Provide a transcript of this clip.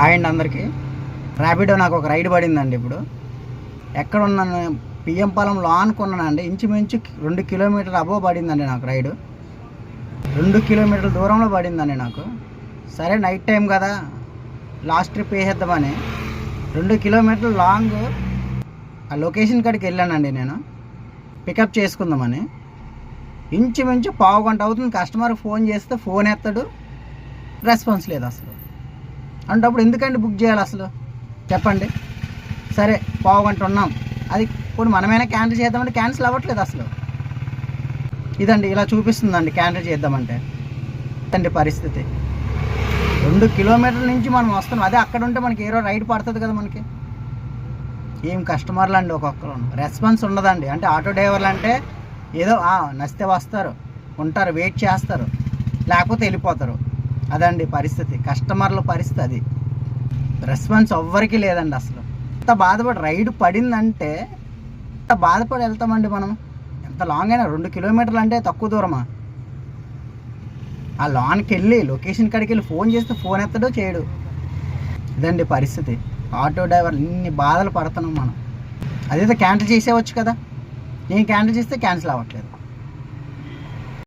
Hi అండి అందరికీ. ర్యాపిడో నాకు ఒక రైడ్ పడిందండి. ఇప్పుడు ఎక్కడ ఉన్నాను, పిఎం పాలెంలో ఆనుకున్నానండి. ఇంచుమించు 2 కిలోమీటర్లు అబోవ్ పడిందండి నాకు రైడు. 2 కిలోమీటర్ల దూరంలో పడిందండి నాకు. సరే నైట్ టైం కదా, లాస్ట్ ట్రిప్ వేసేద్దామని 2 కిలోమీటర్లు లాంగ్ ఆ లొకేషన్ కాడికి వెళ్ళానండి నేను, పికప్ చేసుకుందామని. ఇంచుమించు పావు గంట అవుతుంది. కస్టమర్కి ఫోన్ చేస్తే ఫోన్ ఎత్తాడు, రెస్పాన్స్ లేదు అసలు. అంటే అప్పుడు ఎందుకండి బుక్ చేయాలి అసలు, చెప్పండి. సరే పావు గంట ఉన్నాం, అది ఇప్పుడు మనమైనా క్యాన్సిల్ చేద్దామంటే క్యాన్సిల్ అవ్వట్లేదు అసలు. ఇదండి ఇలా చూపిస్తుందండి క్యాన్సిల్ చేద్దామంటే. ఇదండి పరిస్థితి. 2 కిలోమీటర్ల నుంచి మనం వస్తున్నాం. అదే అక్కడ ఉంటే మనకి ఏరో రైడ్ పడుతుంది కదా మనకి. ఏం కస్టమర్లు అండి, ఒక్కొక్కరు రెస్పాన్స్ ఉండదండి. అంటే ఆటో డ్రైవర్లు అంటే ఏదో నచ్చితే వస్తారు, ఉంటారు, వెయిట్ చేస్తారు, లేకపోతే వెళ్ళిపోతారు. అదండి పరిస్థితి, కస్టమర్ల పరిస్థితి అది. రెస్పాన్స్ ఎవ్వరికి లేదండి అసలు. ఎంత బాధపడి రైడ్ పడిందంటే ఎంత బాధపడి వెళ్తామండి మనం. ఎంత లాంగ్ అయినా 2 కిలోమీటర్లు అంటే తక్కువ దూరమా? ఆ లాన్కి వెళ్ళి లొకేషన్ కాడికి వెళ్ళి ఫోన్ చేస్తే ఫోన్ ఎత్తడో చేయడు. ఇదండి పరిస్థితి. ఆటో డ్రైవర్లు ఇన్ని బాధలు పడుతున్నాం మనం. అదేదో క్యాన్సిల్ చేసేవచ్చు కదా. నేను క్యాన్సిల్ చేస్తే క్యాన్సిల్ అవ్వట్లేదు.